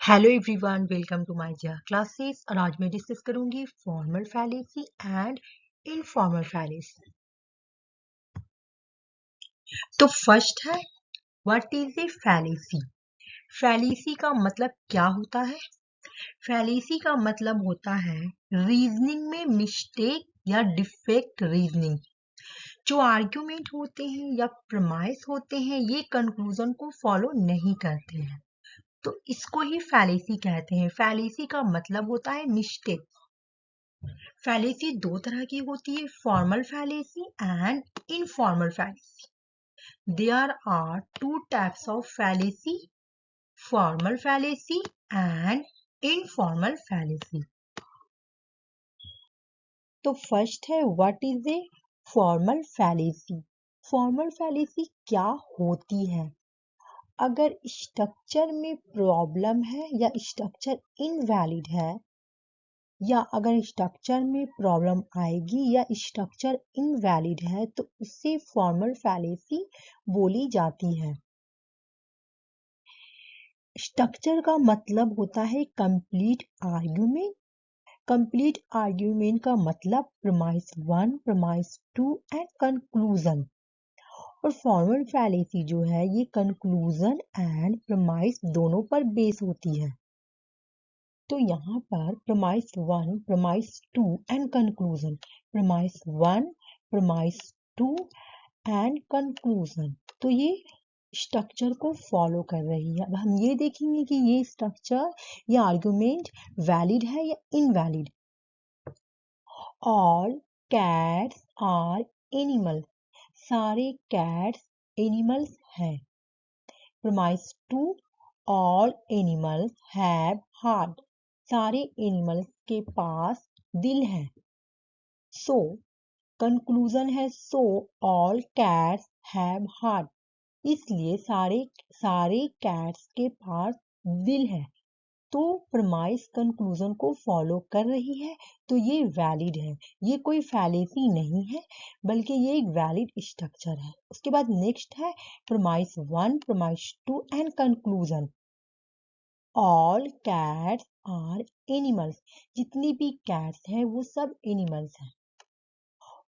Hello everyone, welcome to my Jiya classes. और आज मैं डिस्कस करूंगी formal fallacy and informal fallacy. तो फर्स्ट है, what is a fallacy. Fallacy का मतलब क्या होता है? फैलेसी का मतलब होता है रीजनिंग में मिस्टेक या डिफेक्ट रीजनिंग। जो आर्ग्यूमेंट होते हैं या प्रमाइस होते हैं, ये कंक्लूजन को फॉलो नहीं करते हैं, तो इसको ही फैलेसी कहते हैं। फैलेसी का मतलब होता है मिस्टेक। फैलेसी दो तरह की होती है, formal fallacy and informal fallacy. There are two types of fallacy, formal fallacy and informal fallacy. तो फर्स्ट है, what is a formal fallacy. Formal fallacy क्या होती है? अगर स्ट्रक्चर में प्रॉब्लम है या स्ट्रक्चर इनवैलिड है, या अगर स्ट्रक्चर में प्रॉब्लम आएगी या स्ट्रक्चर इनवैलिड है, तो उससे फॉर्मल फैलेसी बोली जाती है। स्ट्रक्चर का मतलब होता है कंप्लीट आर्ग्यूमेंट। कंप्लीट आर्ग्यूमेंट का मतलब प्रीमाइस 1, प्रीमाइस 2 एंड कंक्लूजन। और फॉर्मल फैलेसी जो है ये कंक्लूजन एंड प्रीमाइस दोनों पर बेस होती है। तो यहाँ पर premise 1, premise 2 and conclusion, premise 1, premise 2 and conclusion, तो ये स्ट्रक्चर को फॉलो कर रही है। अब हम ये देखेंगे कि ये स्ट्रक्चर या आर्गुमेंट वैलिड है या invalid. All cats are animal, सारे कैट्स एनिमल्स हैं। Premise 2, all animals have heart, सारे एनिमल्स के पास दिल है। सो कंक्लूजन है, so all cats have heart, इसलिए सारे कैट्स के पास दिल है। तो प्रमाइस कंक्लूजन को फॉलो कर रही है, तो ये वैलिड है। ये कोई फैलेसी नहीं है, बल्कि ये एक वैलिड स्ट्रक्चर है। उसके बाद नेक्स्ट है premise 1, premise 2 and conclusion. All cats are animals, जितनी भी कैट्स हैं वो सब एनिमल्स हैं।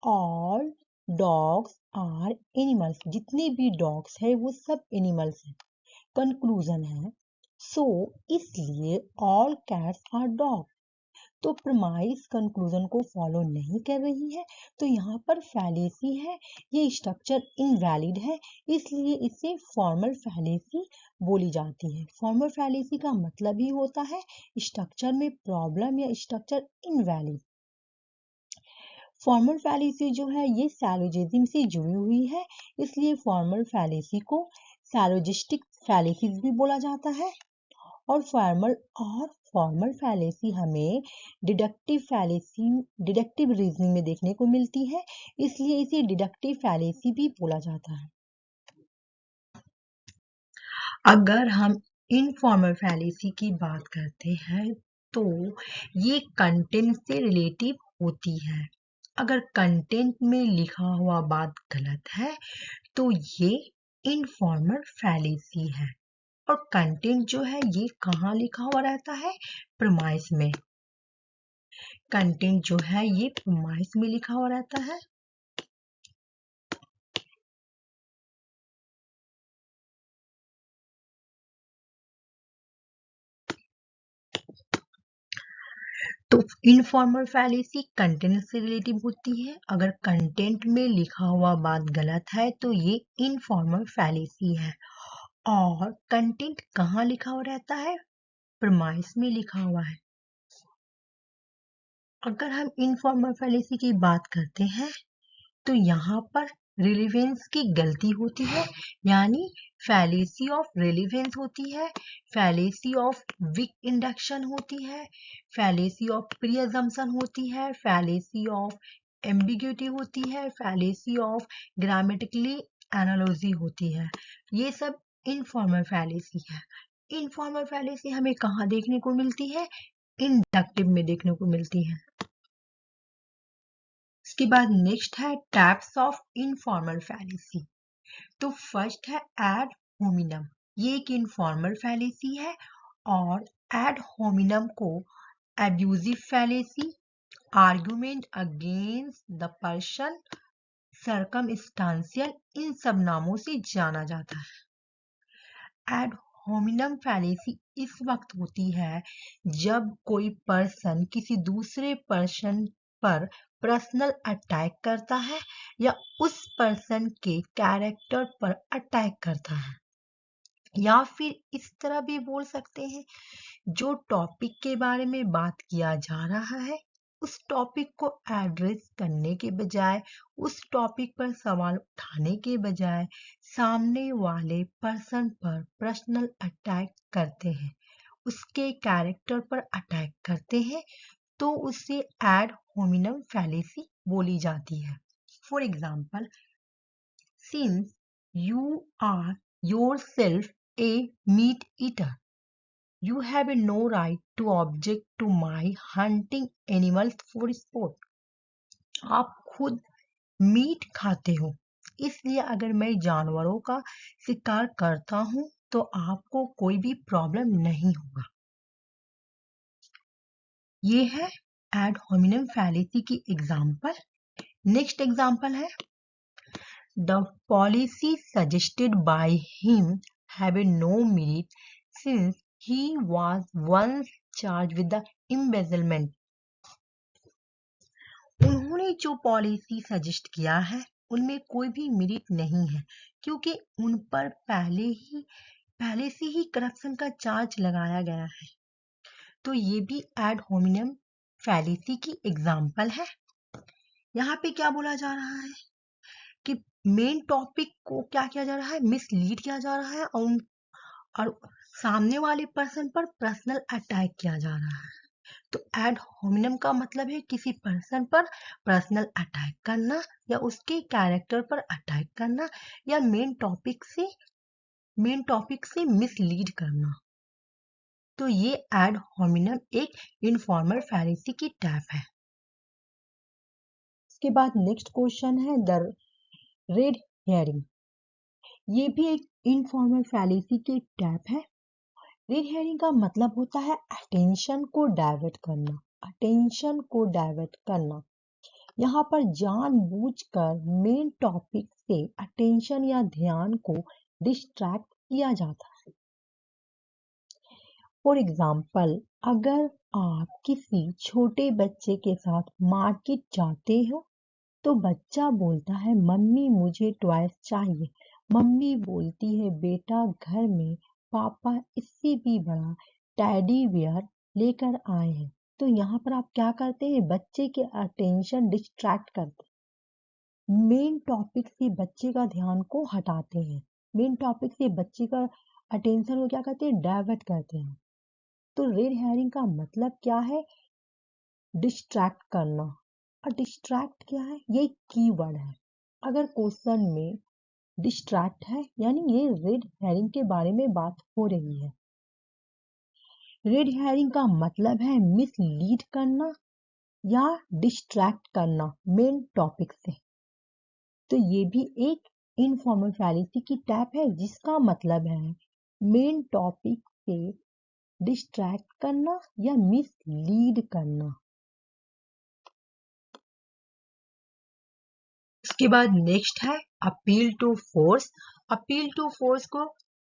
ऑल डॉग्स आर एनिमल्स, जितने भी डॉग्स हैं वो सब एनिमल्स हैं। कंक्लूजन है, सो इसलिए ऑल कैट्स आर डॉग। तो प्रमाइस कंक्लूजन को फॉलो नहीं कर रही है, तो यहाँ पर फैलेसी है, ये स्ट्रक्चर इनवैलिड है, इसलिए इसे फॉर्मल फैलेसी बोली जाती है। फॉर्मल फैलेसी का मतलब ही होता है स्ट्रक्चर में प्रॉब्लम या स्ट्रक्चर इनवैलिड। फॉर्मल फैलेसी जो है ये सैलोजिज्म से जुड़ी हुई है, इसलिए फॉर्मल फैलेसी को सैलोजिस्टिक फैलेसीज भी बोला जाता है। और फॉर्मल फैलेसी हमें डिडक्टिव रीजनिंग में देखने को मिलती है, इसलिए इसे डिडक्टिव फैलेसी भी बोला जाता है। अगर हम इनफॉर्मल फैलेसी की बात करते हैं, तो ये कंटेंट से रिलेटिव होती है। अगर कंटेंट में लिखा हुआ बात गलत है, तो ये इनफॉर्मल फैलेसी है। और कंटेंट जो है ये कहाँ लिखा हुआ रहता है? प्रीमाइस में। कंटेंट जो है ये प्रीमाइस में लिखा हुआ रहता है। तो इनफॉर्मल फैलेसी कंटेंट से रिलेटिव होती है। अगर कंटेंट में लिखा हुआ बात गलत है, तो ये इनफॉर्मल फैलेसी है। और कंटेंट कहाँ लिखा हुआ रहता है? प्रीमाइस में लिखा हुआ है। अगर हम इनफॉर्मल फैलेसी की बात करते हैं, तो यहाँ पर रिलीवेंस की गलती होती है, यानी फैलेसी ऑफ रिलीवेंस होती है, फैलेसी ऑफ वीक इंडक्शन होती है, फैलेसी ऑफ प्री अजम्पशन होती है, फैलेसी ऑफ एम्बिग्यूटी होती है, फैलेसी ऑफ ग्रामेटिकली एनालॉजी होती है। ये सब इनफॉर्मल फैलेसी है। इनफॉर्मल फैलेसी हमें कहाँ देखने को मिलती है? इंडक्टिव में देखने को मिलती है। इसके बाद नेक्स्ट है टाइप्स ऑफ इनफॉर्मल फैलेसी। तो फर्स्ट है एड होमिनम, ये एक इनफॉर्मल फैलेसी है। और एड होमिनम को abusive fallacy, argument against the person, circumstantial, इन सब नामों से जाना जाता है। एड होमिनम फैलेसी इस वक्त होती है जब कोई पर्सन किसी दूसरे पर्सन पर पर्सनल अटैक करता है या उस पर्सन के कैरेक्टर पर अटैक करता है, या फिर इस तरह भी बोल सकते हैं जो टॉपिक के बारे में बात किया जा रहा है उस टॉपिक को एड्रेस करने के बजाय, उस टॉपिक पर सवाल उठाने के बजाय सामने वाले पर्सन पर पर्सनल अटैक करते हैं, उसके कैरेक्टर पर अटैक करते हैं, तो उससे एड होमिनम फैलेसी बोली जाती है। For example, since you are yourself a meat eater, you have no right to object to my hunting animals for sport. आप खुद मीट खाते हो, इसलिए अगर मैं जानवरों का शिकार करता हूं तो आपको कोई भी प्रॉब्लम नहीं होगा। ये है एड होमिनम फैलेसी की एग्जाम्पल। नेक्स्ट एग्जाम्पल है The policy suggested by him had no merit since he was once charged with the embezzlement. उन्होंने जो पॉलिसी सजेस्ट किया है उनमें कोई भी मेरिट नहीं है क्योंकि उन पर पहले से ही करप्शन का चार्ज लगाया गया है। तो ये भी एड होमिनम फैलेसी की एग्जाम्पल है। यहाँ पे क्या बोला जा रहा है कि मेन टॉपिक को क्या किया जा रहा है, मिसलीड किया जा रहा है और सामने वाले पर्सन पर पर्सनल अटैक किया जा रहा है। तो एड होमिनम का मतलब है किसी पर्सन पर पर्सनल अटैक करना या उसके कैरेक्टर पर अटैक करना या मेन टॉपिक से मिसलीड करना। तो ये एड होमिनम एक इनफॉर्मल फैलेसी की टाइप है। इसके बाद नेक्स्ट क्वेश्चन है द रेड हेयरिंग। ये भी एक इनफॉर्मल फैलेसी की टाइप है। रेड हेयरिंग का मतलब होता है अटेंशन को डाइवर्ट करना, अटेंशन को डाइवर्ट करना। यहाँ पर जानबूझकर मेन टॉपिक से अटेंशन या ध्यान को डिस्ट्रैक्ट किया जाता है। फॉर एग्जाम्पल, अगर आप किसी छोटे बच्चे के साथ मार्केट जाते हो तो बच्चा बोलता है मम्मी मुझे टॉयज चाहिए, मम्मी बोलती है बेटा घर में पापा इससे भी बड़ा टेडी बियर लेकर आए हैं। तो यहाँ पर आप क्या करते हैं, बच्चे के अटेंशन डिस्ट्रैक्ट करते हैं, मेन टॉपिक से बच्चे का ध्यान को हटाते हैं, मेन टॉपिक से बच्चे का अटेंशन को क्या करते हैं, डाइवर्ट करते हैं। तो रेड हेयरिंग का मतलब क्या है, डिस्ट्रैक्ट करना। और डिस्ट्रैक्ट क्या है, ये कीवर्ड है। अगर क्वेश्चन में डिस्ट्रैक्ट है यानी ये रेड हेयरिंग के बारे में बात हो रही है। रेड हेयरिंग का मतलब है मिसलीड करना या डिस्ट्रैक्ट करना मेन टॉपिक से। तो ये भी एक इनफॉर्मल फैलेसी की टाइप है जिसका मतलब है मेन टॉपिक से डिस्ट्रैक्ट करना या मिसलीड करना। इसके बाद नेक्स्ट है appeal to force. Appeal to force को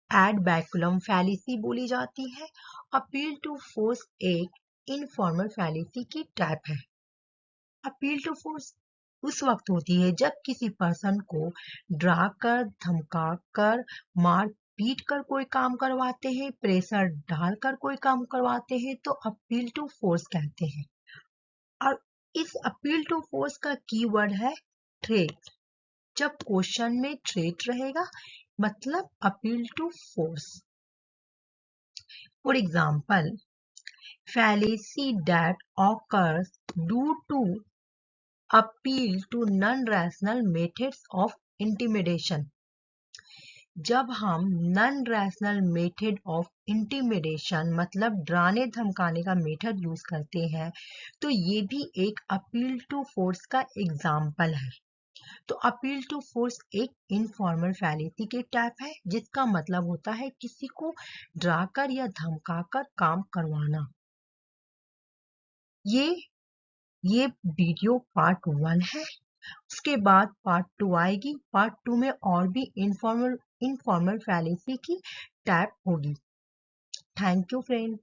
एड बैकुलम फैलेसी बोली जाती है। अपील टू फोर्स एक इनफॉर्मल फैलेसी की टाइप है। अपील टू फोर्स उस वक्त होती है जब किसी पर्सन को डरा कर, धमका कर, मार पीट कर कोई काम करवाते हैं, प्रेशर डालकर कोई काम करवाते हैं, तो अपील टू फोर्स कहते हैं। और इस अपील टू फोर्स का कीवर्ड है थ्रेट। जब क्वेश्चन में थ्रेट रहेगा मतलब appeal to force. For example, fallacy that occurs due to appeal to non-rational methods of intimidation। जब हम non rational method of intimidation मतलब डराने धमकाने का मेथड यूज करते हैं तो ये भी एक अपील टू फोर्स का एग्जाम्पल है। तो अपील टू फोर्स एक इनफॉर्मल फैलेसी के टाइप है, जिसका मतलब होता है किसी को डराकर या धमकाकर काम करवाना। ये वीडियो पार्ट 1 है। उसके बाद पार्ट 2 आएगी। पार्ट 2 में और भी इनफॉर्मल फैलेसी की टाइप होगी। Thank you friend.